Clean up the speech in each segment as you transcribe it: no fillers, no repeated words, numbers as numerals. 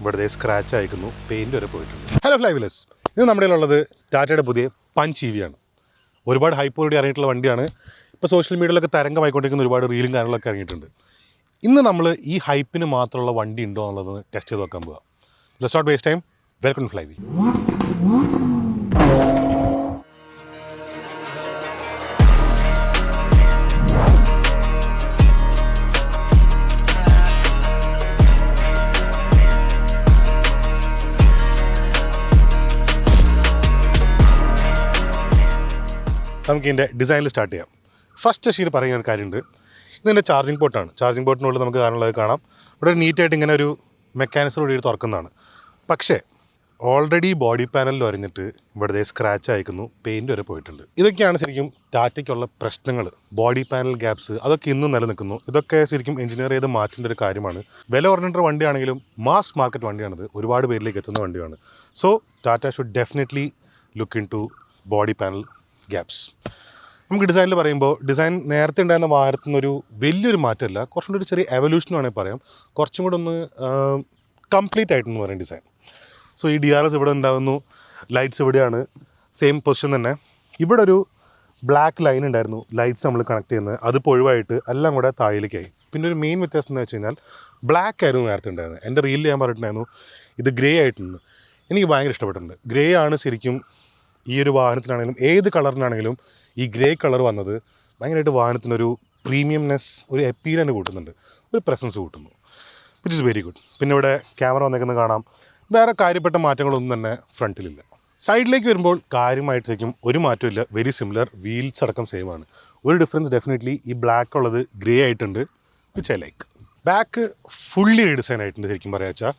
ഇവിടെ സ്ക്രാച്ച് അയക്കുന്നു, പെയിൻറ്റ് വരെ പോയിട്ടുണ്ട്. ഹലോ ഫ്ലൈവിലേഴ്സ്, ഇത് നമ്മുടെ ഉള്ളത് ടാറ്റയുടെ പുതിയ പഞ്ച് EV ആണ്. ഒരുപാട് ഹൈപ്പോടി ഇറങ്ങിയിട്ടുള്ള വണ്ടിയാണ്. ഇപ്പോൾ സോഷ്യൽ മീഡിയയിലൊക്കെ തരംഗമായിക്കൊണ്ടിരിക്കുന്ന ഒരുപാട് റീലും കാര്യങ്ങളൊക്കെ ഇറങ്ങിയിട്ടുണ്ട്. ഇന്ന് നമ്മൾ ഈ ഹൈപ്പിന് മാത്രമുള്ള വണ്ടി ഉണ്ടോ എന്നുള്ളത് ടെസ്റ്റ് ചെയ്ത് നോക്കാൻ പോകാം. Let's not waste time, welcome to ഫ്ലൈവി. നമുക്ക് ഇതിൻ്റെ ഡിസൈനിൽ സ്റ്റാർട്ട് ചെയ്യാം. ഫസ്റ്റ് ഷീറ്റ് പറയുന്ന ഒരു കാര്യമുണ്ട്. ഇതിൻ്റെ ചാർജിങ് പോർട്ടാണ്. ചാർജിങ് പോർട്ടിനുള്ളിൽ നമുക്ക് കാര്യങ്ങളൊക്കെ കാണാം. ഇവിടെ നീറ്റായിട്ട് ഇങ്ങനെ ഒരു മെക്കാനിസം കൂടി തുറക്കുന്നതാണ്. പക്ഷേ ഓൾറെഡി ബോഡി പാനലിൽ വരഞ്ഞിട്ട് ഇവിടെ സ്ക്രാച്ച് അയക്കുന്നു, പെയിൻറ്റ് വരെ പോയിട്ടുണ്ട്. ഇതൊക്കെയാണ് ശരിക്കും ടാറ്റയ്ക്കുള്ള പ്രശ്നങ്ങൾ. ബോഡി പാനൽ ഗ്യാപ്സ് അതൊക്കെ ഇന്നും നിലനിൽക്കുന്നു. ഇതൊക്കെ ശരിക്കും എഞ്ചിനീയർ ചെയ്ത് മാറ്റേണ്ട ഒരു കാര്യമാണ്. വില കുറഞ്ഞിട്ടൊരു വണ്ടിയാണെങ്കിലും മാസ് മാർക്കറ്റ് വണ്ടിയാണിത്, ഒരുപാട് പേരിലേക്ക് എത്തുന്ന വണ്ടിയാണ്. So Tata should definitely look into body panel gaps. നമുക്ക് ഡിസൈനിൽ പറയുമ്പോൾ ഡിസൈൻ നേരത്തെ ഉണ്ടായിരുന്ന വാഹനത്തിൽ നിന്നൊരു വലിയൊരു മാറ്റമല്ല, കുറച്ചും കൂടി ഒരു ചെറിയ എവല്യൂഷൻ വേണമെങ്കിൽ പറയാം. കുറച്ചും കൂടെ ഒന്ന് കംപ്ലീറ്റ് ആയിട്ടെന്ന് പറയും ഡിസൈൻ. സോ ഈ DRS ഇവിടെ ഉണ്ടാകുന്നു, ലൈറ്റ്സ് ഇവിടെയാണ്, സെയിം പൊസിഷൻ തന്നെ. ഇവിടെ ഒരു ബ്ലാക്ക് ലൈൻ ഉണ്ടായിരുന്നു, ലൈറ്റ്സ് നമ്മൾ കണക്ട് ചെയ്യുന്നത്, അതിപ്പോൾ ഒഴിവായിട്ട് എല്ലാം കൂടെ താഴേക്കായി. പിന്നെ ഒരു മെയിൻ വ്യത്യാസം എന്ന് വെച്ച് കഴിഞ്ഞാൽ ബ്ലാക്ക് ആയിരുന്നു നേരത്തെ ഉണ്ടായിരുന്നത്. എൻ്റെ റീലിൽ ഞാൻ പറഞ്ഞിട്ടുണ്ടായിരുന്നു ഇത് ഗ്രേ ആയിട്ടുണ്ട്. എനിക്ക് ഭയങ്കര ഇഷ്ടപ്പെട്ടിട്ടുണ്ട്. ഗ്രേ ആണ് ശരിക്കും ഈ ഒരു വാഹനത്തിനാണെങ്കിലും ഏത് കളറിനാണെങ്കിലും ഈ ഗ്രേ കളർ വന്നത് ഭയങ്കരമായിട്ട് വാഹനത്തിനൊരു പ്രീമിയംനെസ്, ഒരു അപ്പീൽ തന്നെ കൂട്ടുന്നുണ്ട്, ഒരു പ്രസൻസ് കൂട്ടുന്നു, വിച്ച് ഇസ് വെരി ഗുഡ്. പിന്നെ ഇവിടെ ക്യാമറ വന്നേക്കുന്നത് കാണാം. വേറെ കാര്യപ്പെട്ട മാറ്റങ്ങളൊന്നും തന്നെ ഫ്രണ്ടിലില്ല. സൈഡിലേക്ക് വരുമ്പോൾ കാര്യമായിട്ടേക്കും ഒരു മാറ്റമില്ല, വെരി സിമിലർ. വീൽസ് അടക്കം സെയിം ആണ്. ഒരു ഡിഫറൻസ് ഡെഫിനറ്റ്ലി ഈ ബ്ലാക്ക് ഉള്ളത് ഗ്രേ ആയിട്ടുണ്ട്, which I like. Back fully redesign ആയിട്ടുണ്ട് ശരിക്കും പറയാ വെച്ചാൽ.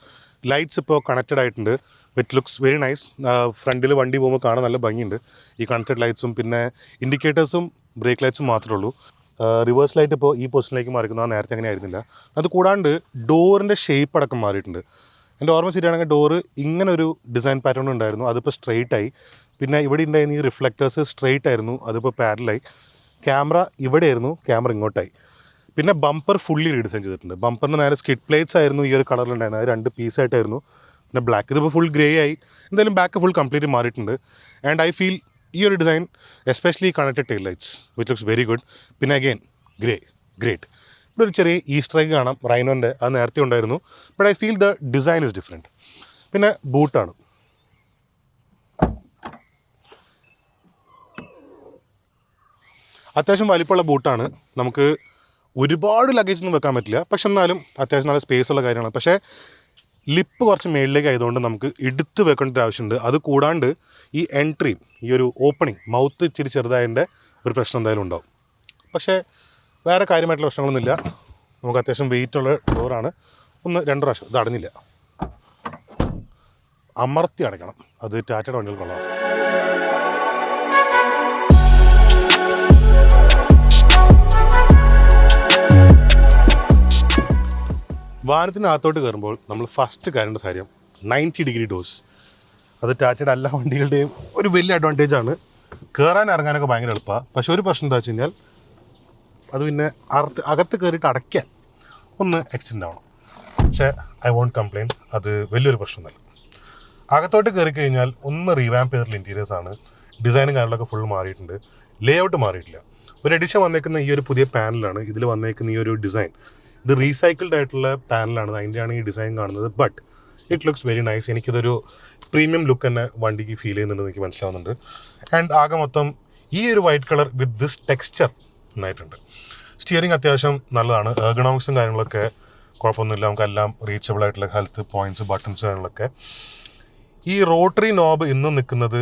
ലൈറ്റ്സ് ഇപ്പോൾ കണക്റ്റഡ് ആയിട്ടുണ്ട്, വിറ്റ് ലുക്സ് വെരി നൈസ്. ഫ്രണ്ടിൽ വണ്ടി പോകുമ്പോൾ കാണാൻ നല്ല ഭംഗിയുണ്ട്. ഈ കണക്റ്റഡ് ലൈറ്റ്സും പിന്നെ ഇൻഡിക്കേറ്റേഴ്സും ബ്രേക്ക് ലൈറ്റ്സും മാത്രമേ ഉള്ളൂ. റിവേഴ്സ് ലൈറ്റ് ഇപ്പോൾ ഈ പൊസിഷനിലേക്ക് മാറിക്കുന്നു, ആ നേരത്തെ അങ്ങനെ ആയിരുന്നില്ല. അത് കൂടാണ്ട് ഡോറിൻ്റെ ഷേപ്പ് അടക്കം മാറിയിട്ടുണ്ട്. എൻ്റെ ഓർമ്മ ശരിയാണെങ്കിൽ ഡോറ് ഇങ്ങനെ ഒരു ഡിസൈൻ പാറ്റേൺ ഉണ്ടായിരുന്നു, അതിപ്പോൾ സ്ട്രെയിറ്റ് ആയി. പിന്നെ ഇവിടെ ഉണ്ടായിരുന്ന ഈ റിഫ്ലക്റ്റേഴ്സ് സ്ട്രെയിറ്റ് ആയിരുന്നു, അതിപ്പോൾ പാരലായി. ക്യാമറ ഇവിടെയായിരുന്നു, ക്യാമറ ഇങ്ങോട്ടായി. പിന്നെ ബമ്പർ ഫുള്ളി റീഡിസൈൻ ചെയ്തിട്ടുണ്ട്. ബമ്പറിന് നേരെ സ്കിഡ് പ്ലേറ്റ്സ് ആയിരുന്നു ഈ ഒരു കളറിലുണ്ടായിരുന്നത്, അത് 2 പീസായിട്ടായിരുന്നു. പിന്നെ ബ്ലാക്ക് ഇതിപ്പോൾ ഫുൾ ഗ്രേ ആയി. എന്തായാലും ബാക്ക് ഫുൾ കംപ്ലീറ്റ് മാറിയിട്ടുണ്ട്. ആൻഡ് ഐ ഫീൽ ഈ ഒരു design especially connected tail lights which looks very good. പിന്നെ അഗെയിൻ ഗ്രേറ്റ്. ഇവിടെ ഒരു ചെറിയ ഈസ്റ്റർ എഗ് കാണാം റൈനോൻ്റെ, അത് നേരത്തെ ഉണ്ടായിരുന്നു. But I feel the design is different. പിന്നെ ബൂട്ടാണ്. അത്യാവശ്യം വലിപ്പമുള്ള ബൂട്ടാണ്. നമുക്ക് ഒരുപാട് ലഗേജ് ഒന്നും വെക്കാൻ പറ്റില്ല, പക്ഷെ എന്നാലും അത്യാവശ്യം നല്ല സ്പേസ് ഉള്ള കാര്യമാണ്. പക്ഷേ ലിപ്പ് കുറച്ച് മേളിലേക്ക് ആയതുകൊണ്ട് നമുക്ക് എടുത്ത് വെക്കേണ്ട ഒരു ആവശ്യമുണ്ട്. അത് കൂടാണ്ട് ഈ എൻട്രി, ഈ ഒരു ഓപ്പണിങ്, മൗത്ത് ഇച്ചിരി ചെറുതായതിൻ്റെ ഒരു പ്രശ്നം എന്തായാലും ഉണ്ടാവും. പക്ഷേ വേറെ കാര്യമായിട്ടുള്ള പ്രശ്നങ്ങളൊന്നുമില്ല. നമുക്ക് അത്യാവശ്യം വെയിറ്റുള്ള ഡോറാണ്. 1-2 പ്രാവശ്യം ഇത് അടഞ്ഞില്ല, അമർത്തി അടയ്ക്കണം. അത് ടാറ്റയുടെ വണ്ടികൾ കൊള്ളാം. വാഹനത്തിനകത്തോട്ട് കയറുമ്പോൾ നമ്മൾ ഫസ്റ്റ് കയറേണ്ട കാര്യം 90-degree ഡോസ്. അത് ടാറ്റയുടെ എല്ലാ വണ്ടികളുടെയും ഒരു വലിയ അഡ്വാൻറ്റേജാണ്. കയറാൻ ഇറങ്ങാനൊക്കെ ഭയങ്കര എളുപ്പമാണ്. പക്ഷേ ഒരു പ്രശ്നം എന്താ വെച്ച് കഴിഞ്ഞാൽ അത് പിന്നെ അകത്ത് കയറിയിട്ട് അടയ്ക്കാൻ ഒന്ന് ആക്സിഡൻ്റ് ആവണം. പക്ഷേ ഐ വോണ്ട് കംപ്ലെയിൻ, അത് വലിയൊരു പ്രശ്നമൊന്നുമല്ല. അകത്തോട്ട് കയറി കഴിഞ്ഞാൽ ഒന്ന് റീവാമ്പ് ചെയ്തിട്ടുള്ള ഇൻറ്റീരിയേഴ്സാണ്. ഡിസൈനും കാര്യങ്ങളൊക്കെ ഫുൾ മാറിയിട്ടുണ്ട്, ലേ ഔട്ട് മാറിയിട്ടില്ല. ഒരു എഡിഷൻ വന്നേക്കുന്ന ഈ ഒരു പുതിയ പാനലാണ്, ഇതിൽ വന്നേക്കുന്ന ഈ ഒരു ഡിസൈൻ. ഇത് റീസൈക്കിൾഡ് ആയിട്ടുള്ള പാനലാണ്, അതിൻ്റെയാണ് ഈ ഡിസൈൻ കാണുന്നത്. But it looks very nice. എനിക്കിതൊരു പ്രീമിയം ലുക്ക് തന്നെ വണ്ടിക്ക് ഫീൽ ചെയ്യുന്നുണ്ടെന്ന് എനിക്ക് മനസ്സിലാവുന്നുണ്ട്. ആൻഡ് ആകെ മൊത്തം ഈ ഒരു white colour with this texture നന്നായിട്ടുണ്ട്. സ്റ്റിയറിംഗ് അത്യാവശ്യം നല്ലതാണ്. എർഗണോമിക്സും കാര്യങ്ങളൊക്കെ കുഴപ്പമൊന്നുമില്ല. നമുക്കെല്ലാം റീച്ചബിൾ ആയിട്ടുള്ള ഹെൽത്ത് പോയിൻറ്റ്സ്, ബട്ടൺസ് കാര്യങ്ങളൊക്കെ. ഈ റോട്ടറി നോബ് ഇന്നും നിൽക്കുന്നത്,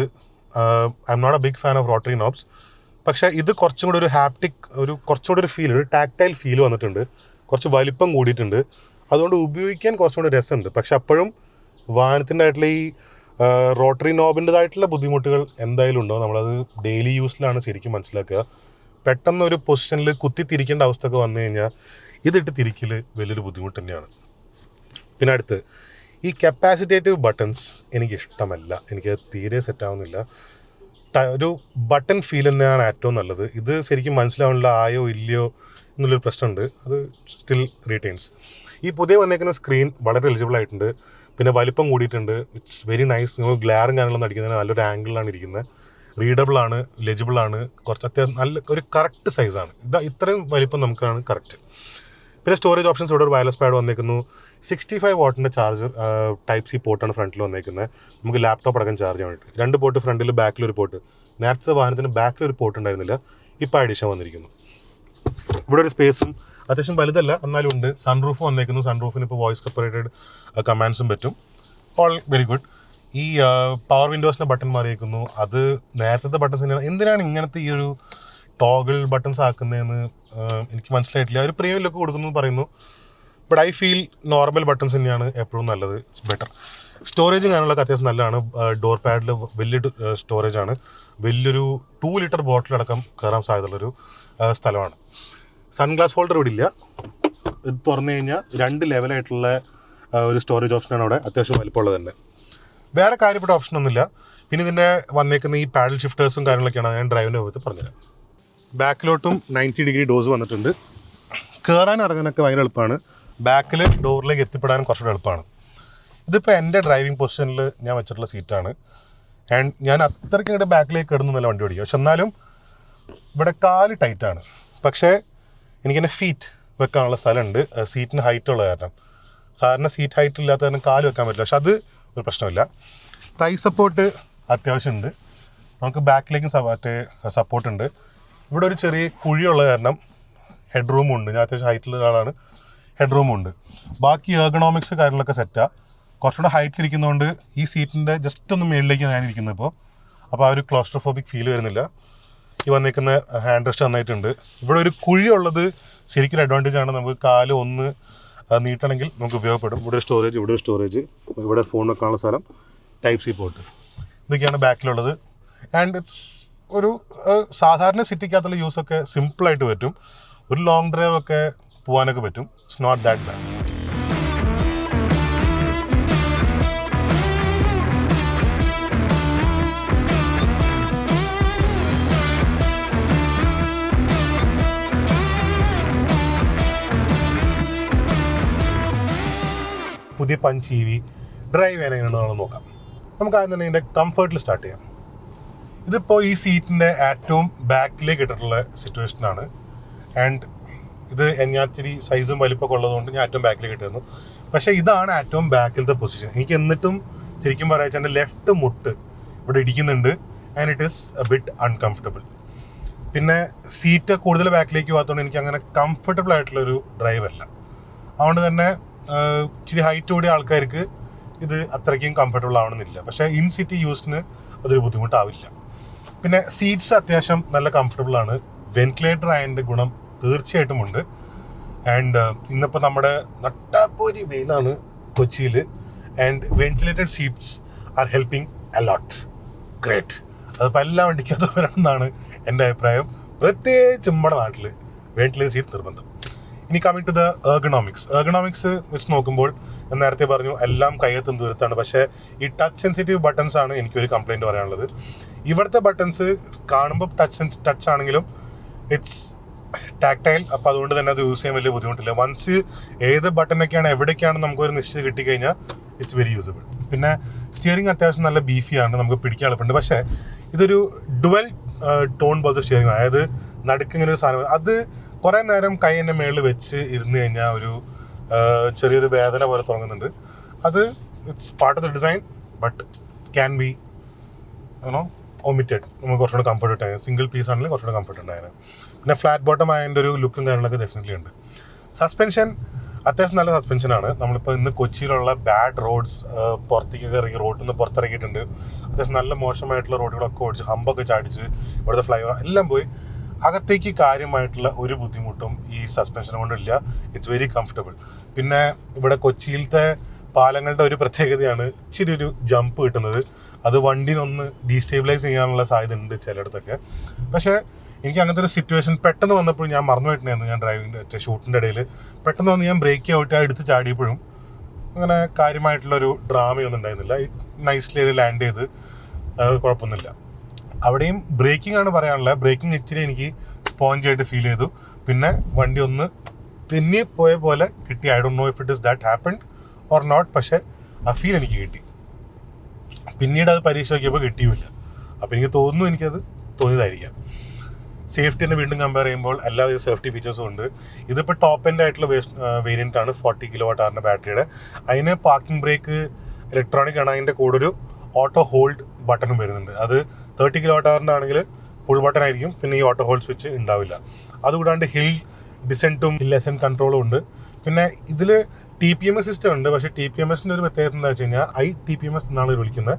I am not a big fan of rotary knobs. പക്ഷേ ഇത് കുറച്ചും കൂടി ഒരു ഹാപ്റ്റിക്, കുറച്ചുകൂടി ഒരു ഫീൽ, ഒരു ടാക്ടൈൽ ഫീൽ വന്നിട്ടുണ്ട്. കുറച്ച് വലിപ്പം കൂടിയിട്ടുണ്ട്, അതുകൊണ്ട് ഉപയോഗിക്കാൻ കുറച്ചും കൂടി രസമുണ്ട്. പക്ഷെ അപ്പോഴും വാഹനത്തിൻ്റെ ആയിട്ടുള്ള ഈ റോട്ടറി നോബിൻ്റെതായിട്ടുള്ള ബുദ്ധിമുട്ടുകൾ എന്തായാലും ഉണ്ടാവും. നമ്മളത് ഡെയിലി യൂസിലാണ് ശരിക്കും മനസ്സിലാക്കുക. പെട്ടെന്ന് ഒരു പൊസിഷനിൽ കുത്തിത്തിരിക്കേണ്ട അവസ്ഥയൊക്കെ വന്നു കഴിഞ്ഞാൽ ഇതിട്ട് തിരിക്കൽ വലിയൊരു ബുദ്ധിമുട്ട് തന്നെയാണ്. പിന്നെ അടുത്ത് ഈ കപ്പാസിറ്റേറ്റീവ് ബട്ടൺസ് എനിക്കിഷ്ടമല്ല, എനിക്ക് തീരെ സെറ്റാവുന്നില്ല. ഒരു ബട്ടൺ ഫീൽ തന്നെയാണ് ഏറ്റവും നല്ലത്. ഇത് ശരിക്കും മനസ്സിലാവുന്നില്ല, ആയോ ഇല്ലയോ എന്നുള്ളൊരു പ്രശ്നമുണ്ട്. അത് സ്റ്റിൽ റീറ്റെയിൻസ്. ഈ പുതിയ വന്നേക്കുന്ന സ്ക്രീൻ വളരെ എലിജിബിൾ ആയിട്ടുണ്ട്. പിന്നെ വലിപ്പം കൂടിയിട്ടുണ്ട്. It's very nice. നിങ്ങൾ ഗ്ലാറും കാര്യങ്ങളൊന്നും അടിക്കുന്നതിന് നല്ലൊരു ആംഗിളിലാണ് ഇരിക്കുന്നത്. റീഡബിളാണ്, ലെജിബിളാണ്, കുറച്ച് അത്യാവശ്യം നല്ല ഒരു കറക്റ്റ് സൈസാണ്. ഇത്രയും വലിപ്പം നമുക്കാണ് കറക്റ്റ്. പിന്നെ സ്റ്റോറേജ് ഓപ്ഷൻസ് ഇവിടെ ഒരു വയർലെസ് പാഡ് വന്നേക്കുന്നു. 65 വാട്ടിൻ്റെ ചാർജർ ടൈപ്പ് സി പോർട്ടാണ് ഫ്രണ്ടിൽ വന്നേക്കുന്നത്. നമുക്ക് ലാപ്ടോപ്പ് അടക്കം ചാർജ് ചെയ്യാൻ വേണ്ടി 2 പോർട്ട്, ഫ്രണ്ടിൽ ബാക്കിലൊരു പോർട്ട്. നേരത്തെ വാഹനത്തിന് ബാക്കിലൊരു പോർട്ട് ഉണ്ടായിരുന്നില്ല, ഇപ്പോൾ അഡീഷൻ വന്നിരിക്കുന്നു. ഇവിടെ ഒരു സ്പേസും അത്യാവശ്യം വലുതല്ല എന്നാലും ഉണ്ട്. സൺറൂഫ് വന്നേക്കുന്നു. സൺറൂഫിന് ഇപ്പോൾ വോയിസ് സെപ്പറേറ്റഡ് കമാൻഡ്സും പറ്റും. All very good. ഈ പവർ വിൻഡോസിൻ്റെ ബട്ടൺ മാറിയേക്കുന്നു. അത് നേരത്തെ ബട്ടൺസ് തന്നെയാണ്. എന്തിനാണ് ഇങ്ങനത്തെ ഈ ഒരു ടോഗിൾ ബട്ടൺസ് ആക്കുന്നതെന്ന് എനിക്ക് മനസ്സിലായിട്ടില്ല. ഒരു പ്രീമിയം ലുക്ക് കൊടുക്കുന്നു പറയുന്നു. But I feel normal buttons തന്നെയാണ് എപ്പോഴും നല്ലത്. It's better. സ്റ്റോറേജും കാര്യങ്ങളൊക്കെ അത്യാവശ്യം നല്ലതാണ്. ഡോർ പാഡിൽ വലിയ സ്റ്റോറേജാണ്. വലിയൊരു 2 ലിറ്റർ ബോട്ടിലടക്കം കയറാൻ സാധ്യതയുള്ളൊരു സ്ഥലമാണ്. സൺഗ്ലാസ് ഹോൾഡർ ഇവിടെ ഇല്ല. ഇത് തുറന്നു കഴിഞ്ഞാൽ 2 ലെവലായിട്ടുള്ള ഒരു സ്റ്റോറേജ് ഓപ്ഷനാണ് അവിടെ. അത്യാവശ്യം വലിപ്പമുള്ളത് തന്നെ. വേറെ കാര്യപ്പെട്ട ഓപ്ഷനൊന്നുമില്ല. പിന്നെ ഇതിൻ്റെ വന്നേക്കുന്ന ഈ പാഡൽ ഷിഫ്റ്റേഴ്സും കാര്യങ്ങളൊക്കെയാണ് ഞാൻ ഡ്രൈവിൻ്റെ ഭാഗത്ത് പറഞ്ഞുതരാം. ബാക്കിലോട്ടും 90 ഡിഗ്രി ഡോസ് വന്നിട്ടുണ്ട്. കയറാൻ ഇറങ്ങാനൊക്കെ ഭയങ്കര എളുപ്പമാണ്. ബാക്കിൽ ഡോറിലേക്ക് എത്തിപ്പെടാനും കുറച്ചുകൂടെ എളുപ്പമാണ്. ഇതിപ്പോൾ എൻ്റെ ഡ്രൈവിംഗ് പൊസിഷനിൽ ഞാൻ വെച്ചിട്ടുള്ള സീറ്റാണ്. ആൻഡ് ഞാൻ അത്രയ്ക്ക് ഇങ്ങോട്ട് ബാക്കിലേക്ക് കിടന്നൊന്നുമല്ല വണ്ടി ഓടിക്കുക. പക്ഷെ എന്നാലും ഇവിടെ കാല് ടൈറ്റാണ്. പക്ഷേ എനിക്കെന്നെ ഫീറ്റ് വെക്കാനുള്ള സ്ഥലമുണ്ട്. സീറ്റിന് ഹൈറ്റ് ഉള്ള കാരണം. സാധാരണ സീറ്റ് ഹൈറ്റ് ഇല്ലാത്ത കാരണം കാല് വെക്കാൻ പറ്റില്ല. പക്ഷെ അത് ഒരു പ്രശ്നമില്ല. തൈ സപ്പോർട്ട് അത്യാവശ്യമുണ്ട്. നമുക്ക് ബാക്കിലേക്കും സപ്പോർട്ടുണ്ട്. ഇവിടെ ഒരു ചെറിയ കുഴിയുള്ള കാരണം ഹെഡ് റൂമും ഉണ്ട്. ഞാൻ അത്യാവശ്യം ഹൈറ്റിലുള്ള ഒരാളാണ്. ഹെഡ് റൂമും ഉണ്ട്. ബാക്കി എർഗണോമിക്സ് കാര്യങ്ങളൊക്കെ സെറ്റാണ്. കുറച്ചുകൂടെ ഹൈറ്റ് ഇരിക്കുന്നതുകൊണ്ട് ഈ സീറ്റിൻ്റെ ജസ്റ്റ് ഒന്ന് മുകളിലേക്ക് ഞാൻ ഇരിക്കുന്നത് അപ്പോൾ ആ ഒരു ക്ലോസ്ട്രോഫോബിക് ഫീൽ വരുന്നില്ല. ഈ വന്നിരിക്കുന്ന ഹാൻഡ് റെസ്റ്റ് നന്നായിട്ടുണ്ട്. ഇവിടെ ഒരു കുഴിയുള്ളത് ശരിക്കും അഡ്വാൻറ്റേജ് ആണ്. നമുക്ക് കാല് ഒന്ന് നീട്ടണമെങ്കിൽ നമുക്ക് ഉപയോഗപ്പെടും. ഇവിടെ സ്റ്റോറേജ്, ഇവിടെ ഒരു സ്റ്റോറേജ്, ഇവിടെ ഫോൺ വെക്കാനുള്ള സ്ഥലം, ടൈപ്പ് സി പോർട്ട്, ഇതൊക്കെയാണ് ബാക്കിലുള്ളത്. ആൻഡ് ഇറ്റ്സ് ഒരു സാധാരണ സിറ്റിക്കകത്തുള്ള യൂസൊക്കെ സിമ്പിളായിട്ട് പറ്റും. ഒരു ലോങ് ഡ്രൈവ് ഒക്കെ പോകാനൊക്കെ പറ്റും. It's not that bad. പുതിയ പഞ്ച് EV ഡ്രൈവ് ചെയ്യാൻ എങ്ങനെയാണെന്ന് നോക്കാം. നമുക്ക് ആദ്യം തന്നെ ഇതിൻ്റെ കംഫർട്ടിൽ സ്റ്റാർട്ട് ചെയ്യാം. ഇതിപ്പോൾ ഈ സീറ്റിൻ്റെ ഏറ്റവും ബാക്കിലേക്ക് ഇട്ടിട്ടുള്ള സിറ്റുവേഷനാണ്. ആൻഡ് ഇത് ഞാൻ ഇച്ചിരി സൈസും വലിപ്പമൊക്കെ ഉള്ളതുകൊണ്ട് ഞാൻ ഏറ്റവും ബാക്കിലേക്ക് ഇട്ടിരുന്നു. പക്ഷേ ഇതാണ് ഏറ്റവും ബാക്കിലത്തെ പൊസിഷൻ. എനിക്ക് എന്നിട്ടും ശരിക്കും പറയാ എൻ്റെ ലെഫ്റ്റ് മുട്ട് ഇവിടെ ഇടിക്കുന്നുണ്ട്. And it is a bit uncomfortable. പിന്നെ സീറ്റ് കൂടുതൽ ബാക്കിലേക്ക് പോകാത്തതുകൊണ്ട് എനിക്ക് അങ്ങനെ കംഫർട്ടബിൾ ആയിട്ടുള്ളൊരു ഡ്രൈവ് അല്ല. അതുകൊണ്ട് തന്നെ ഇച്ചിരി ഹൈറ്റ് കൂടിയ ആൾക്കാർക്ക് ഇത് അത്രയ്ക്കും കംഫർട്ടബിൾ ആവണമെന്നില്ല. പക്ഷേ ഇൻ സിറ്റി യൂസിന് അതൊരു ബുദ്ധിമുട്ടാവില്ല. പിന്നെ സീറ്റ്സ് അത്യാവശ്യം നല്ല കംഫർട്ടബിൾ ആണ്. വെന്റിലേറ്റർ ആയതിൻ്റെ ഗുണം തീർച്ചയായിട്ടും ഉണ്ട്. ആൻഡ് ഇന്നിപ്പോൾ നമ്മുടെ നട്ടാപ്പോരി വെയിലാണ് കൊച്ചിയിൽ. And ventilated seats are helping a lot. Great. അതിപ്പോൾ എല്ലാ വണ്ടിക്കകത്ത് വരണമെന്നാണ് എൻ്റെ അഭിപ്രായം. പ്രത്യേകിച്ച് നമ്മുടെ നാട്ടിൽ വെന്റിലേറ്റഡ് സീറ്റ് നിർബന്ധം. ഇനി കമ്മിങ് ടു ദ എർഗണോമിക്സ് വെച്ച് നോക്കുമ്പോൾ ഞാൻ നേരത്തെ പറഞ്ഞു എല്ലാം കയ്യെത്തും ദൂരത്താണ്. പക്ഷേ ഈ ടച്ച് സെൻസിറ്റീവ് ബട്ടൺസ് ആണ് എനിക്കൊരു കംപ്ലയിൻറ്റ് പറയാനുള്ളത്. ഇവിടുത്തെ ബട്ടൺസ് കാണുമ്പോൾ ടച്ച് ആണെങ്കിലും ഇറ്റ്സ് ടാക്ടൈൽ. അപ്പോൾ അതുകൊണ്ട് തന്നെ അത് യൂസ് ചെയ്യാൻ വലിയ ബുദ്ധിമുട്ടില്ല. വൺസ് ഏത് ബട്ടണൊക്കെയാണ് എവിടേക്കാണ് നമുക്കൊരു നിശ്ചിത കിട്ടിക്കഴിഞ്ഞാൽ ഇറ്റ്സ് വെരി യൂസബിൾ. പിന്നെ സ്റ്റിയറിംഗ് അത്യാവശ്യം നല്ല ബീഫിയാണ്, നമുക്ക് പിടിക്കാൻ എളുപ്പമുണ്ട്. പക്ഷേ ഇതൊരു ഡുവൽ ടോൺ പോലത്തെ സ്റ്റിയറിംഗ്, അതായത് നടുക്കിങ്ങനെ ഒരു സാധനം. അത് കുറേ നേരം കൈ എൻ്റെ മേളിൽ വെച്ച് ഇരുന്ന് കഴിഞ്ഞാൽ ഒരു ചെറിയൊരു വേദന പോലെ തുടങ്ങുന്നുണ്ട്. അത് it's part of the design but can be omitted. നമുക്ക് കുറച്ചുകൂടെ കംഫർട്ട് ഉണ്ടായിരുന്നു. സിംഗിൾ പീസ് ആണെങ്കിലും കുറച്ചുകൂടെ കംഫർട്ട് ഉണ്ടായിരുന്നു. പിന്നെ ഫ്ലാറ്റ് ബോട്ടം ആയതിൻ്റെ ഒരു ലുക്കും കാര്യങ്ങളൊക്കെ ഡെഫിനറ്റ്ലി ഉണ്ട്. സസ്പെൻഷൻ അത്യാവശ്യം നല്ല സസ്പെൻഷനാണ്. നമ്മളിപ്പോൾ ഇന്ന് കൊച്ചിയിലുള്ള ബാഡ് റോഡ്സ് പുറത്തേക്കൊക്കെ ഇറങ്ങി, റോഡിൽ നിന്ന് പുറത്തിറങ്ങിയിട്ടുണ്ട്. അത്യാവശ്യം നല്ല മോശമായിട്ടുള്ള റോഡുകളൊക്കെ ഓടിച്ച് ഹമ്പൊക്കെ ചാടിച്ച് ഇവിടുത്തെ ഫ്ലൈഓവർ എല്ലാം പോയി. അകത്തേക്ക് കാര്യമായിട്ടുള്ള ഒരു ബുദ്ധിമുട്ടും ഈ സസ്പെൻഷൻ കൊണ്ടില്ല. It's very comfortable. പിന്നെ ഇവിടെ കൊച്ചിയിലത്തെ പാലങ്ങളുടെ ഒരു പ്രത്യേകതയാണ് ഇച്ചിരി ഒരു ജമ്പ് കിട്ടുന്നത്. അത് വണ്ടിനൊന്ന് ഡീസ്റ്റേബിലൈസ് ചെയ്യാനുള്ള സാധ്യത ഉണ്ട് ചിലയിടത്തൊക്കെ. പക്ഷേ എനിക്ക് അങ്ങനത്തെ ഒരു സിറ്റുവേഷൻ പെട്ടെന്ന് വന്നപ്പോൾ ഞാൻ മറന്നുപോയിട്ടുണ്ടായിരുന്നു. ഞാൻ ഡ്രൈവിംഗ് ഷൂട്ടിൻ്റെ ഇടയിൽ പെട്ടെന്ന് വന്ന് ഞാൻ ബ്രേക്ക് ഔട്ട് എടുത്ത് ചാടിയപ്പോഴും അങ്ങനെ കാര്യമായിട്ടുള്ളൊരു ഡ്രാമയൊന്നും ഉണ്ടായിരുന്നില്ല. നൈസ്ലി ലാൻഡ് ചെയ്ത് കുഴപ്പമൊന്നുമില്ല. അവിടെയും ബ്രേക്കിംഗ് ആണ് പറയാനുള്ളത്. ബ്രേക്കിംഗ് ഇച്ചിരി എനിക്ക് സ്പോഞ്ചായിട്ട് ഫീൽ ചെയ്തു. പിന്നെ വണ്ടി ഒന്ന് തെന്നി പോയ പോലെ കിട്ടി. I don't know if it is that happened or not. പക്ഷേ ആ ഫീൽ എനിക്ക് കിട്ടി. പിന്നീട് അത് പരീക്ഷ നോക്കിയപ്പോൾ കിട്ടിയുമില്ല. അപ്പോൾ എനിക്ക് തോന്നുന്നു എനിക്കത് തോന്നിയതായിരിക്കാം. സേഫ്റ്റി തന്നെ വീണ്ടും കമ്പയർ ചെയ്യുമ്പോൾ എല്ലാവിധ സേഫ്റ്റി ഫീച്ചേഴ്സും ഉണ്ട്. ഇതിപ്പോൾ ടോപ്പ് എൻഡ് ആയിട്ടുള്ള വേരിയൻ്റ് ആണ് 40 kWh ബാറ്ററിയുടെ. അതിന് പാർക്കിംഗ് ബ്രേക്ക് ഇലക്ട്രോണിക് ആണ്. അതിൻ്റെ കൂടെ ഒരു ഓട്ടോ ഹോൾഡ് ബട്ടണും വരുന്നുണ്ട്. അത് 30 kWh ആണെങ്കിൽ ഫുൾ ബട്ടൺ ആയിരിക്കും, പിന്നെ ഈ ഓട്ടോ ഹോൾഡ് സ്വിച്ച് ഉണ്ടാവില്ല. അതുകൂടാണ്ട് ഹിൽ ഡിസെൻറ്റും ഹിൽ അസെൻറ്റ് കൺട്രോളും ഉണ്ട്. പിന്നെ ഇതിൽ TPMS സിസ്റ്റം ഉണ്ട്. പക്ഷേ TPMSൻ്റെ ഒരു പ്രത്യേകത എന്താ വെച്ച് കഴിഞ്ഞാൽ ITPMS എന്നാണ് ഇവർ വിളിക്കുന്നത്.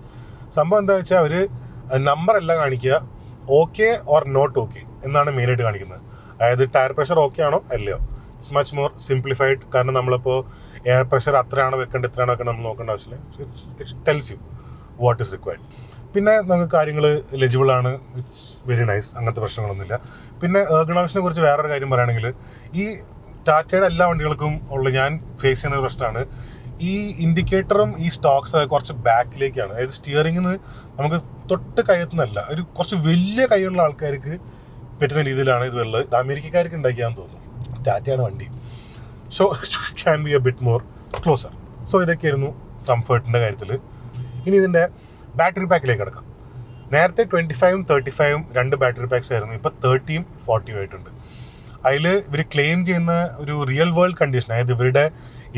സംഭവം എന്താ വെച്ചാൽ അവർ നമ്പർ അല്ല കാണിക്കുക, ഓക്കെ ഓർ നോട്ട് ഓക്കെ എന്നാണ് മെയിനായിട്ട് കാണിക്കുന്നത്. അതായത് ടയർ പ്രഷർ ഓക്കെ ആണോ അല്ലയോ. It's much more simplified. കാരണം നമ്മളിപ്പോൾ എയർ പ്രഷർ അത്രയാണോ വെക്കേണ്ടത് ഇത്രയാണോ വെക്കേണ്ടത് നമ്മൾ നോക്കേണ്ട ആവശ്യമില്ല. It tells you what is required. പിന്നെ നമുക്ക് കാര്യങ്ങൾ ലെജിബിൾ ആണ്. It's very nice. അങ്ങനത്തെ പ്രശ്നങ്ങളൊന്നുമില്ല. പിന്നെ എർഗണോമിക്സിനെ കുറിച്ച് വേറൊരു കാര്യം പറയുകയാണെങ്കിൽ, ഈ ടാറ്റയുടെ എല്ലാ വണ്ടികൾക്കും ഉള്ള ഞാൻ ഫേസ് ചെയ്യുന്ന ഒരു പ്രശ്നമാണ് ഈ ഇൻഡിക്കേറ്ററും ഈ സ്റ്റോക്സ് കുറച്ച് ബാക്കിലേക്കാണ്. അതായത് സ്റ്റിയറിംഗിൽ നിന്ന് നമുക്ക് തൊട്ട് കയ്യെത്തുന്നല്ല, ഒരു കുറച്ച് വലിയ കൈയുള്ള ആൾക്കാർക്ക് പറ്റുന്ന രീതിയിലാണ് ഇത് ഉള്ളത്. ഇത് അമേരിക്കക്കാർക്ക് ഉണ്ടാക്കിയാന്ന് തോന്നുന്നു. ടാറ്റയാണ് വണ്ടി. So can be A bit more closer. So ഇതൊക്കെയായിരുന്നു കംഫർട്ടിൻ്റെ കാര്യത്തിൽ. ഇനി ഇതിൻ്റെ ബാറ്ററി പാക്കിലേക്ക് കിടക്കാം. നേരത്തെ 25ഉം 35ഉം 2 ബാറ്ററി പാക്സ് ആയിരുന്നു. ഇപ്പോൾ 30ഉം 40ഉം ആയിട്ടുണ്ട്. അതിൽ ഇവർ ക്ലെയിം ചെയ്യുന്ന ഒരു റിയൽ വേൾഡ് കണ്ടീഷൻ, അതായത് ഇവരുടെ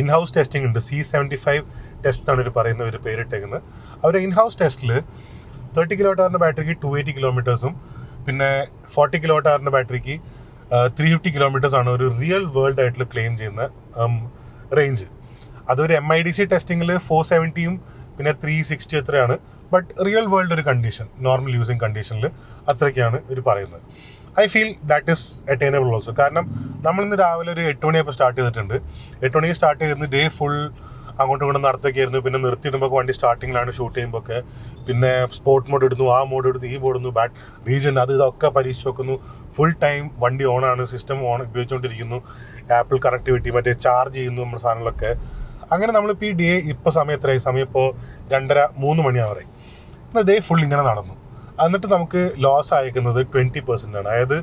ഇൻഹൗസ് ടെസ്റ്റിംഗ് ഉണ്ട്. C75 ടെസ്റ്റ് ആണ് ഇവർ പറയുന്നത്, ഇവർ പേരിട്ടേക്കുന്നത്. അവരുടെ ഇൻഹൗസ് ടെസ്റ്റിൽ 30 kWh ബാറ്ററിക്ക് 280 കിലോമീറ്റേഴ്സും പിന്നെ 40 kWh ബാറ്ററിക്ക് 350 കിലോമീറ്റേഴ്സ് ആണ് ഒരു റിയൽ വേൾഡ് ആയിട്ടുള്ള ക്ലെയിം ചെയ്യുന്ന റേഞ്ച്. അതൊരു MIDC ടെസ്റ്റിങ്ങിൽ 470ഉം പിന്നെ 360 എത്രയാണ്. ബട്ട് റിയൽ വേൾഡ് ഒരു കണ്ടീഷൻ, നോർമൽ യൂസിങ് കണ്ടീഷനിൽ അത്രയ്ക്കാണ് ഇവർ പറയുന്നത്. I feel that is attainable also. കാരണം നമ്മളിന്ന് രാവിലെ ഒരു 8 മണിയപ്പോൾ സ്റ്റാർട്ട് ചെയ്തിട്ടുണ്ട്. 8 മണിക്ക് സ്റ്റാർട്ട് ചെയ്തിരുന്നു. ഡേ ഫുൾ അങ്ങോട്ടും ഇങ്ങോട്ടും നടത്തൊക്കെയായിരുന്നു. പിന്നെ നിർത്തിയിടുമ്പോൾ വണ്ടി സ്റ്റാർട്ടിങ്ങിലാണ് ഷൂട്ട് ചെയ്യുമ്പോൾ ഒക്കെ. പിന്നെ സ്പോർട്ട് മോഡ് ഇടുന്നു, ആ മോഡ് ഇടുന്നു, ഈ മോഡ് ഇടുന്നു, ബാറ്റ് റീജൻ അത് ഇതൊക്കെ പരീക്ഷിച്ച് നോക്കുന്നു. ഫുൾ ടൈം വണ്ടി ഓണാണ്, സിസ്റ്റം ഓൺ ഉപയോഗിച്ചുകൊണ്ടിരിക്കുന്നു. ആപ്പിൾ കണക്ടിവിറ്റി മറ്റേ ചാർജ് ചെയ്യുന്നു നമ്മുടെ സാധനങ്ങളൊക്കെ. അങ്ങനെ നമ്മളിപ്പോൾ ഈ ഡേ ഇപ്പോൾ സമയം എത്രയായി? സമയം ഇപ്പോൾ 2:30-3 മണിയാവറായി. എന്നാൽ ഡേ ഫുൾ ഇങ്ങനെ നടന്നു. എന്നിട്ട് നമുക്ക് ലോസ് അയക്കുന്നത് 20% ആണ്. അതായത്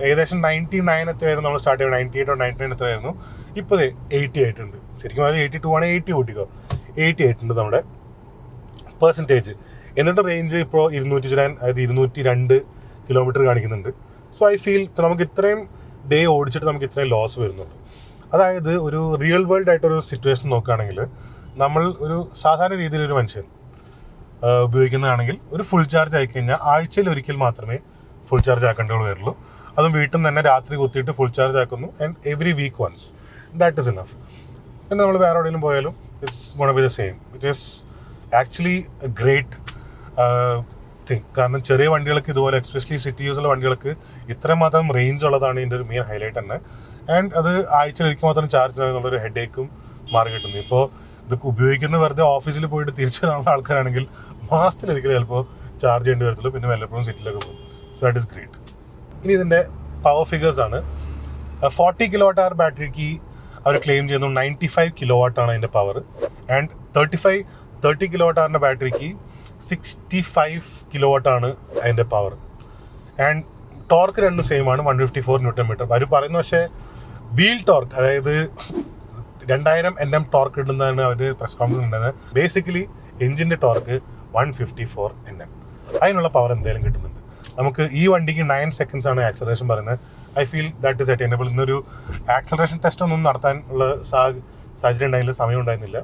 ഏകദേശം 99 എത്രയായിരുന്നു നമ്മൾ സ്റ്റാർട്ട് ചെയ്യുന്നത്, 98 or 99 എത്രയായിരുന്നു. ഇപ്പോൾ 80 ആയിട്ടുണ്ട്. ശരിക്കും പറഞ്ഞാൽ 82 ആണ്, 80 കൂട്ടിക്കോ, 80 ആയിട്ടുണ്ട് നമ്മുടെ പെർസെൻറ്റേജ്. എന്നിട്ട് റേഞ്ച് ഇപ്പോൾ 209, അതായത് 202 കിലോമീറ്റർ കാണിക്കുന്നുണ്ട്. സോ ഐ ഫീൽ നമുക്ക് ഇത്രയും ഡേ ഓടിച്ചിട്ട് നമുക്ക് ഇത്രയും ലോസ് വരുന്നുണ്ട്. അതായത് ഒരു റിയൽ വേൾഡ് ആയിട്ടൊരു സിറ്റുവേഷൻ നോക്കുകയാണെങ്കിൽ, നമ്മൾ ഒരു സാധാരണ രീതിയിലൊരു മനുഷ്യൻ ഉപയോഗിക്കുന്നതാണെങ്കിൽ ഒരു ഫുൾ ചാർജ് ആയിക്കഴിഞ്ഞാൽ ആഴ്ചയിൽ ഒരിക്കൽ മാത്രമേ ഫുൾ ചാർജ് ആക്കേണ്ടത് വരുള്ളൂ. അതും വീട്ടിൽ നിന്ന് തന്നെ രാത്രി കുത്തിയിട്ട് ഫുൾ ചാർജ് ആക്കുന്നു. And every week once, that is enough. പിന്നെ നമ്മൾ വേറെ എവിടെയെങ്കിലും പോയാലും it's gonna be the same. It is actually a great thing. കാരണം ചെറിയ വണ്ടികൾക്ക് ഇതുപോലെ, എസ്പെഷ്യലി സിറ്റി യൂസുള്ള വണ്ടികൾക്ക് ഇത്രമാത്രം റേഞ്ച് ഉള്ളതാണ് ഇതിൻ്റെ ഒരു മെയിൻ ഹൈലൈറ്റ് തന്നെ. ആൻഡ് അത് ആഴ്ചയിൽ ഒരിക്കൽ മാത്രം ചാർജ് ചെയ്യാന്നുള്ളൊരു ഹെഡേക്കും മാറി കിട്ടുന്നു. ഇപ്പോൾ ഇതൊക്കെ ഉപയോഗിക്കുന്ന വെറുതെ ഓഫീസിൽ പോയിട്ട് തിരിച്ചു വരാനുള്ള ആൾക്കാരാണെങ്കിൽ മാസത്തിലൊരിക്കലും ചിലപ്പോൾ ചാർജ് ചെയ്യേണ്ടി വരത്തുള്ളൂ. പിന്നെ വല്ലപ്പോഴും സിറ്റിയിലൊക്കെ പോകും. So that is great. ഇനി ഇതിൻ്റെ പവർ ഫിഗേഴ്സാണ്. 40 kWh ബാറ്ററിക്ക് അവർ ക്ലെയിം ചെയ്യുന്നു 95 kW ആണ് അതിൻ്റെ പവർ. ആൻഡ് 30 kWh ബാറ്ററിക്ക് 65 kW ആണ് അതിൻ്റെ പവർ. ആൻഡ് ടോർക്ക് രണ്ടും സെയിം ആണ്, 154 Nm. അവർ പറയുന്നു പക്ഷേ വീൽ ടോർക്ക്, അതായത് 2000 Nm ടോർക്ക് കിട്ടുന്നതാണ് അവർ പ്രസ് കോൺഫറൻസ് ഉണ്ടായത്. ബേസിക്കലി എഞ്ചിൻ്റെ ടോർക്ക് 154 Nm. അതിനുള്ള പവർ എന്തായാലും കിട്ടുന്നുണ്ട് നമുക്ക്. ഈ വണ്ടിക്ക് 9 seconds ആണ് ആക്സലറേഷൻ പറയുന്നത്. I feel that is attainable. ഇന്നൊരു ആക്സലറേഷൻ ടെസ്റ്റ് ഒന്നും നടത്താൻ ഉള്ള സാഹചര്യം ഉണ്ടായില്ല, സമയം ഉണ്ടായിരുന്നില്ല.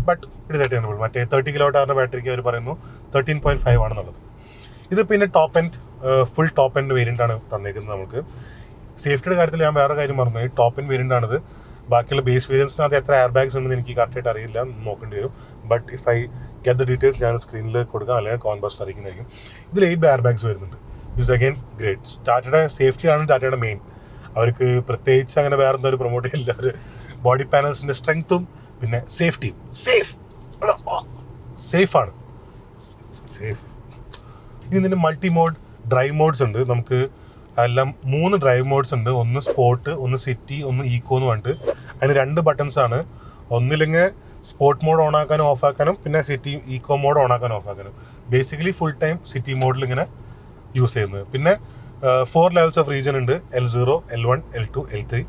But it is attainable. മറ്റേ 30 kWh ബാറ്ററിക്ക് അവർ പറയുന്നു 13.5 ആണെന്നുള്ളത്. ഇത് പിന്നെ top end, full top end variant ആണ് തന്നേക്കുന്നത് നമുക്ക്. സേഫ്റ്റിയുടെ കാര്യത്തിൽ ഞാൻ വേറെ കാര്യം പറഞ്ഞു, ഈ ടോപ്പ് എൻഡ് വേരിയൻ്റ് ആണിത്. ബാക്കിയുള്ള ബേസ് വേരിയൻസിനകത്ത് എത്ര എയർ ബാഗ്സ് ഉണ്ടെന്ന് എനിക്ക് കറക്റ്റായിട്ട് അറിയില്ല, നോക്കേണ്ടി വരും. But if I get the details ഞാൻ സ്ക്രീനിൽ കൊടുക്കാം, അല്ലെങ്കിൽ കോൺബസ്റ്റ് അറിയിക്കുന്നതായിരിക്കും. ഇതിൽ 8 എയർ ബാഗ്സ് വരുന്നുണ്ട്. It's again great. ടാറ്റയുടെ സേഫ്റ്റിയാണ് ടാറ്റയുടെ മെയിൻ. അവർക്ക് പ്രത്യേകിച്ച് അങ്ങനെ വേറെ എന്താ ഒരു പ്രൊമോട്ട് ചെയ്യില്ല. അവർ ബോഡി പാനൽസിൻ്റെ സ്ട്രെങ്ത്തും പിന്നെ സേഫ്റ്റിയും സേഫാണ്. സേഫ്. ഇനി ഇതിൻ്റെ മൾട്ടി മോഡ് ഡ്രൈവ് മോഡ്സ് ഉണ്ട്. നമുക്ക് എല്ലാം 3 ഡ്രൈവ് മോഡ്സ് ഉണ്ട്. ഒന്ന് സ്പോർട്ട്, ഒന്ന് സിറ്റി, ഒന്ന് ഈക്കോ എന്ന് പറഞ്ഞിട്ട്. അതിന് 2 ബട്ടൺസ് ആണ്. ഒന്നില്ലെങ്കിൽ സ്പോർട്ട് മോഡ് ഓൺ ആക്കാനും ഓഫ് ആക്കാനും, പിന്നെ സിറ്റി ഈക്കോ മോഡ് ഓൺ ആക്കാനും ഓഫ് ആക്കാനും. ബേസിക്കലി ഫുൾ ടൈം സിറ്റി മോഡിൽ ഇങ്ങനെ യൂസ് ചെയ്യുന്നത്. പിന്നെ 4 ലെവൽസ് ഓഫ് റീജൻ ഉണ്ട്. L0, L1, L2, L3.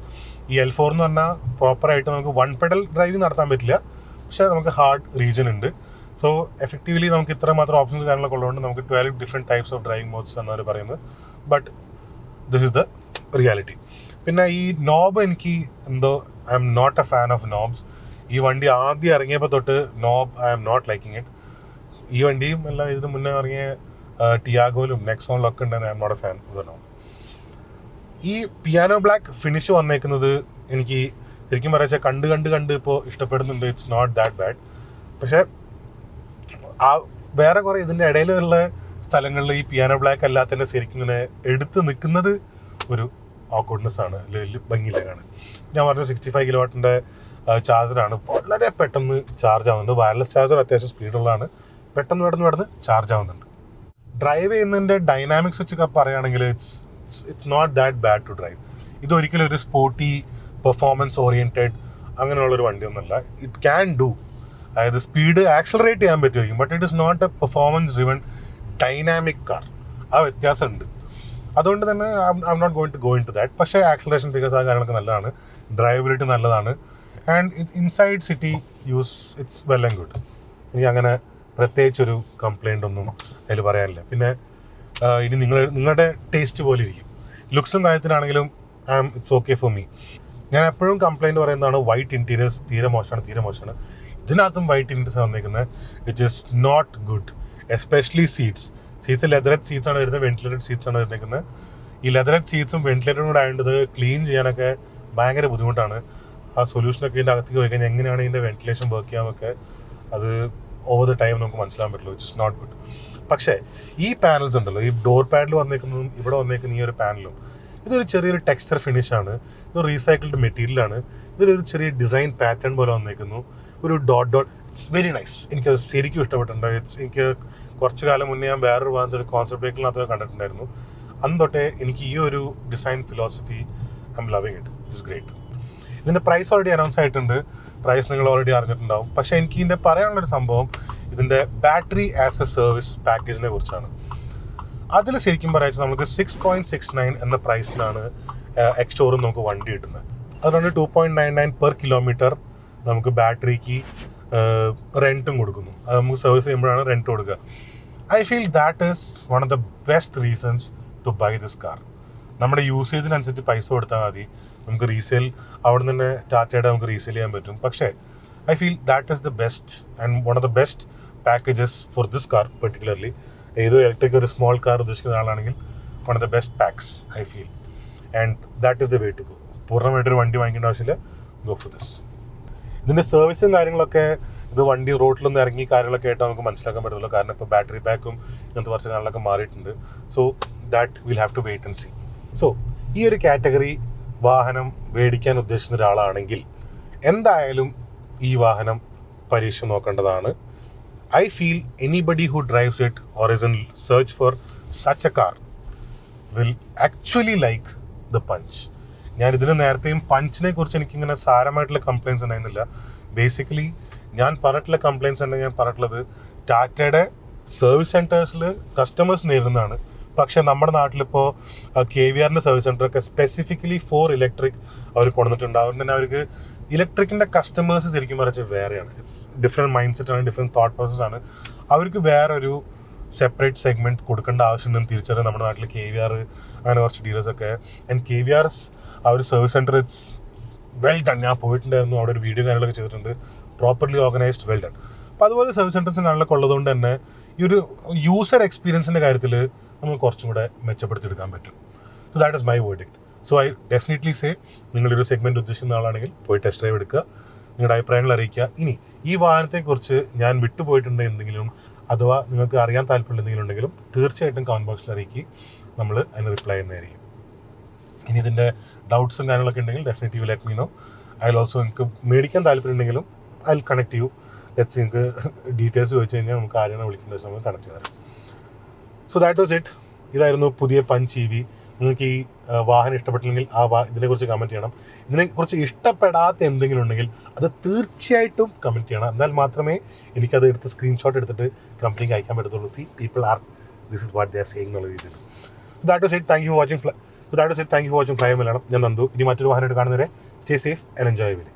ഈ L4 എന്ന് പറഞ്ഞാൽ പ്രോപ്പറായിട്ട് നമുക്ക് 1 പെഡൽ ഡ്രൈവിംഗ് നടത്താൻ പറ്റില്ല. പക്ഷേ നമുക്ക് ഹാർഡ് റീജിയൻ ഉണ്ട്. സോ എഫക്റ്റീവ്ലി നമുക്ക് ഇത്ര മാത്രം ഓപ്ഷൻസ് കാര്യങ്ങളൊക്കെ ഉള്ളതുകൊണ്ട് നമുക്ക് 12 different types of driving modes എന്നാണ് പറയുന്നത്. But this is the reality. പിന്നെ ഈ നോബ് എനിക്ക് എന്തോ I am not a fan of knobs. ഈ വണ്ടി ആദ്യം ഇറങ്ങിയപ്പോൾ തൊട്ട് knob I am not liking it. ഈ വണ്ടിയും എല്ലാം ഇതിന് മുന്നേ ഇറങ്ങിയ ടിയാഗോയിലും നെക്സോണിലും ഒക്കെ ഉണ്ടെന്ന് I am not a fan of the knob. ഈ പിയാനോ ബ്ലാക്ക് ഫിനിഷ് വന്നേക്കുന്നത് എനിക്ക് ശരിക്കും പറയാച്ചാൽ കണ്ട് ഇപ്പോൾ ഇഷ്ടപ്പെടുന്നുണ്ട്. It's not that bad. പക്ഷേ ആ വേറെ കുറേ ഇതിൻ്റെ ഇടയിലുള്ള സ്ഥലങ്ങളിൽ ഈ പിയാനോ ബ്ലാക്ക് അല്ലാത്തതിൻ്റെ ശരിക്കും ഇങ്ങനെ എടുത്ത് നിൽക്കുന്നത് ഒരു ഓക്വേർഡ്നെസ് ആണ്, വലിയ ഭംഗിയിലേക്കാണ്. ഞാൻ പറഞ്ഞു 65 കിലോവാട്ടിൻ്റെ ചാർജറാണ്. വളരെ പെട്ടെന്ന് ചാർജ് ആവുന്നുണ്ട്. വയർലെസ് ചാർജർ അത്യാവശ്യം സ്പീഡുള്ളതാണ്. പെട്ടെന്ന് ചാർജ് ആവുന്നുണ്ട്. ഡ്രൈവ് ചെയ്യുന്നതിൻ്റെ ഡൈനാമിക്സ് വെച്ചൊക്കെ പറയുകയാണെങ്കിൽ it's not that bad to drive. ഇതൊരിക്കലും ഒരു സ്പോർട്ടി പെർഫോമൻസ് ഓറിയൻറ്റഡ് അങ്ങനെയുള്ളൊരു വണ്ടിയൊന്നുമല്ല. ഇറ്റ് ക്യാൻ ഡു, അതായത് സ്പീഡ് ആക്സലറേറ്റ് ചെയ്യാൻ പറ്റുമായിരിക്കും, but it is not a performance driven dynamic car. ആ വ്യത്യാസമുണ്ട്. അതുകൊണ്ട് തന്നെ I am not going to go into that. പക്ഷേ ആക്സലറേഷൻ ഫിഗേഴ്സ് ആ കാര്യങ്ങളൊക്കെ നല്ലതാണ്, ഡ്രൈവബിലിറ്റി നല്ലതാണ്, and inside city use it's well and good. എനിക്ക് അങ്ങനെ പ്രത്യേകിച്ചൊരു കംപ്ലയിൻ്റ് ഒന്നും അതിൽ പറയാനില്ല. പിന്നെ ഇനി നിങ്ങളുടെ ടേസ്റ്റ് പോലെ ഇരിക്കും. ലുക്സും കാര്യത്തിലാണെങ്കിലും ഇറ്റ്സ് ഓക്കെ ഫോർ മീ. ഞാൻ എപ്പോഴും കംപ്ലയിൻറ്റ് പറയുന്നതാണ് വൈറ്റ് ഇൻറ്റീരിയേഴ്സ് തീരെ മോശമാണ്. ഇതിനകത്തും വൈറ്റ് ഇൻറ്റീരിയേഴ്സ് വന്നിരിക്കുന്നത് it is not good. Especially seats leatherette സീറ്റ്സാണ് വരുന്നത്, വെന്റിലേറ്റഡ് സീറ്റ്സാണ് വരുന്നത്. ഈ ലെതററ്റ് സീറ്റ്സും വെന്റിലേറ്റഡും കൂടെ ആയതുകൊണ്ട് ക്ലീൻ ചെയ്യാനൊക്കെ ഭയങ്കര ബുദ്ധിമുട്ടാണ്. ആ സൊല്യൂഷനൊക്കെ ഇതിൻ്റെ അകത്തേക്ക് പോയി കഴിഞ്ഞാൽ എങ്ങനെയാണ് ഇതിൻ്റെ വെന്റിലേഷൻ വർക്ക് ചെയ്യാമെന്നൊക്കെ അത് ഓവർ ദ ടൈം നമുക്ക് മനസ്സിലാൻ പറ്റുള്ളൂ. It's not good. പക്ഷേ ഈ പാനൽസ് ഉണ്ടല്ലോ, ഈ ഡോർ പാഡിൽ വന്നേക്കുന്നതും ഇവിടെ വന്നേക്കുന്ന ഈ ഒരു പാനലും, ഇതൊരു ചെറിയൊരു ടെക്സ്ചർ ഫിനിഷാണ്. ഇത് റീസൈക്കിൾഡ് മെറ്റീരിയലാണ്. ഇതിലൊരു ചെറിയ ഡിസൈൻ പാറ്റേൺ പോലെ വന്നേക്കുന്നു, ഒരു ഡോട്ട്. It's very nice. എനിക്കത് ശരിക്കും ഇഷ്ടപ്പെട്ടിട്ടുണ്ട്. എനിക്ക് കുറച്ച് കാലം മുന്നേ ഞാൻ വേറൊരു വാങ്ങിച്ചൊരു കോൺസെപ്റ്റ് വെഹിക്കിളിനകത്ത് കണ്ടിട്ടുണ്ടായിരുന്നു. അന്ന് തൊട്ടേ എനിക്ക് ഈ ഒരു design philosophy I M loving it. It's great. ഇതിൻ്റെ പ്രൈസ് ഓൾറെഡി അനൗൺസ് ആയിട്ടുണ്ട്. പ്രൈസ് നിങ്ങൾ ഓൾറെഡി അറിഞ്ഞിട്ടുണ്ടാവും. പക്ഷേ എനിക്ക് ഇതിൻ്റെ പറയാനുള്ളൊരു സംഭവം ഇതിൻ്റെ ബാറ്ററി ആസ് എ സർവീസ് പാക്കേജിനെ കുറിച്ചാണ്. അതിൽ ശരിക്കും പറയാച്ചാൽ നമുക്ക് 6.69 എന്ന പ്രൈസിനാണ് എക്സ്റ്റോറും നമുക്ക് വണ്ടി കിട്ടുന്നത്. അതുകൊണ്ട് 2.99 പെർ കിലോമീറ്റർ നമുക്ക് ബാറ്ററിക്ക് റെൻറ്റും കൊടുക്കുന്നു. അത് നമുക്ക് സർവീസ് ചെയ്യുമ്പോഴാണ് റെൻറ്റ് കൊടുക്കുക. I feel that is one of the best reasons to buy this car. നമ്മുടെ യൂസേജിനനുസരിച്ച് പൈസ കൊടുത്താൽ മതി. നമുക്ക് റീസെയിൽ അവിടെ നിന്ന് തന്നെ ടാറ്റയുടെ നമുക്ക് റീസെയിൽ ചെയ്യാൻ പറ്റും. പക്ഷേ I feel that is the best and one of the best packages for this car particularly. ഏതോ ഇലക്ട്രിക് ഒരു സ്മോൾ കാർ ഉദ്ദേശിക്കുന്ന ആളാണെങ്കിൽ one of the best packs I feel, and that is the way to go. പൂർണ്ണമായിട്ടൊരു വണ്ടി വാങ്ങിക്കേണ്ട ആവശ്യമില്ല, go for this. ഇതിൻ്റെ സർവീസും കാര്യങ്ങളൊക്കെ ഇത് വണ്ടി റോഡിലൊന്നും ഇറങ്ങി കാര്യങ്ങളൊക്കെ ആയിട്ട് നമുക്ക് മനസ്സിലാക്കാൻ പറ്റുള്ളൂ. കാരണം ഇപ്പോൾ ബാറ്ററി പാക്കും ഇങ്ങനത്തെ കുറച്ച് കാര്യങ്ങളൊക്കെ മാറിയിട്ടുണ്ട്. So that will have to wait and see. So ഈ ഒരു കാറ്റഗറി വാഹനം മേടിക്കാൻ ഉദ്ദേശിക്കുന്ന ഒരാളാണെങ്കിൽ എന്തായാലും ഈ വാഹനം പരീക്ഷ നോക്കേണ്ടതാണ്. I feel anybody who drives it or is in search for such a car will actually like the Punch. ഞാൻ ഇതിന് നേരത്തെയും പഞ്ചിനെ കുറിച്ച് എനിക്കിങ്ങനെ സാരമായിട്ടുള്ള കംപ്ലയിൻസ് ഉണ്ടായിരുന്നില്ല. ബേസിക്കലി ഞാൻ പറഞ്ഞിട്ടുള്ള കംപ്ലയിൻസ് തന്നെ ഞാൻ പറഞ്ഞിട്ടുള്ളത് ടാറ്റയുടെ സർവീസ് സെൻറ്റേഴ്സിൽ കസ്റ്റമേഴ്സ് നേരിടുന്നതാണ്. പക്ഷേ നമ്മുടെ നാട്ടിലിപ്പോൾ KVRൻ്റെ സർവീസ് സെൻറ്ററൊക്കെ സ്പെസിഫിക്കലി ഫോർ ഇലക്ട്രിക് അവർ കൊണ്ടുവന്നിട്ടുണ്ട്. അതുകൊണ്ട് തന്നെ അവർക്ക് ഇലക്ട്രിക്കിൻ്റെ കസ്റ്റമേഴ്സ് ശരിക്കും പറഞ്ഞാൽ വേറെയാണ്. ഇറ്റ്സ് ഡിഫറെൻറ്റ് മൈൻഡ് സെറ്റാണ്, ഡിഫറെൻറ്റ് തോട്ട് പ്രോസസ്സാണ്. അവർക്ക് വേറൊരു സെപ്പറേറ്റ് സെഗ്മെൻറ്റ് കൊടുക്കേണ്ട ആവശ്യമുണ്ടെന്ന് തിരിച്ചറിയാൻ നമ്മുടെ നാട്ടിൽ KVR അങ്ങനെ കുറച്ച് ഡീലേഴ്സൊക്കെ. ആൻഡ് KVR's ആ ഒരു service centre it's well done. ഞാൻ പോയിട്ടുണ്ടായിരുന്നു, അവിടെ ഒരു വീഡിയോ കാര്യങ്ങളൊക്കെ ചെയ്തിട്ടുണ്ട്, പ്രോപ്പർലി ഓർഗനൈസ്ഡ്, വെൽ ഡൺ. അപ്പോൾ അതുപോലെ സർവീസ് സെൻറ്റേഴ്സും കാര്യങ്ങളൊക്കെ ഉള്ളതുകൊണ്ട് തന്നെ ഈ ഒരു യൂസർ എക്സ്പീരിയൻസിൻ്റെ കാര്യത്തിൽ നമുക്ക് കുറച്ചും കൂടെ മെച്ചപ്പെടുത്തിയെടുക്കാൻ പറ്റും. So that is my verdict. So I definitely say നിങ്ങളൊരു സെഗ്മെൻറ്റ് ഉദ്ദേശിക്കുന്ന ആളാണെങ്കിൽ പോയി ടെസ്റ്റ് ഡ്രൈവ് എടുക്കുക, നിങ്ങളുടെ അഭിപ്രായങ്ങൾ അറിയിക്കുക. ഇനി ഈ വാഹനത്തെക്കുറിച്ച് ഞാൻ വിട്ടുപോയിട്ടുണ്ട് എന്തെങ്കിലും അഥവാ നിങ്ങൾക്ക് അറിയാൻ താല്പര്യം എന്തെങ്കിലും ഉണ്ടെങ്കിലും തീർച്ചയായിട്ടും കമൻറ്റ് ബോക്സിൽ അറിയിക്കുക, നമ്മൾ അതിന് റിപ്ലൈ ചെയ്യുന്നതായിരിക്കും. ഇനി ഇതിൻ്റെ ഡൗട്ട്സും കാര്യങ്ങളൊക്കെ ഉണ്ടെങ്കിൽ definitely you let me know. I also നിങ്ങൾക്ക് മേടിക്കാൻ താല്പര്യം ഉണ്ടെങ്കിലും I will connect you. Let's നിങ്ങൾക്ക് ഡീറ്റെയിൽസ് ചോദിച്ചു കഴിഞ്ഞാൽ നമുക്ക് ആരെയാണ് വിളിക്കേണ്ട വെച്ചാൽ നമുക്ക് കണക്ട് ചെയ്ത് തരാം. So that was it. ഇതായിരുന്നു പുതിയ പഞ്ച് EV. നിങ്ങൾക്ക് ഈ വാഹനം ഇഷ്ടപ്പെട്ടില്ലെങ്കിൽ ഇതിനെക്കുറിച്ച് കമൻറ്റ് ചെയ്യണം. ഇതിനെക്കുറിച്ച് ഇഷ്ടപ്പെടാത്ത എന്തെങ്കിലും ഉണ്ടെങ്കിൽ അത് തീർച്ചയായിട്ടും കമൻറ്റ് ചെയ്യണം. എന്നാൽ മാത്രമേ എനിക്കത് എടുത്ത് സ്ക്രീൻഷോട്ട് എടുത്തിട്ട് കമ്പനിക്ക് അയക്കാൻ പറ്റത്തുള്ളൂ. See people are this is what they are saying എന്നുള്ള രീതിയിൽ. So that was it. Thank you for watching fly Malayalam. ഞാൻ നന്ദു. ഇനി മറ്റൊരു വാഹനമായിട്ട് കാണുന്നവരെ സ്റ്റേ സേഫ് ആൻഡ് എൻജോയ് വില്.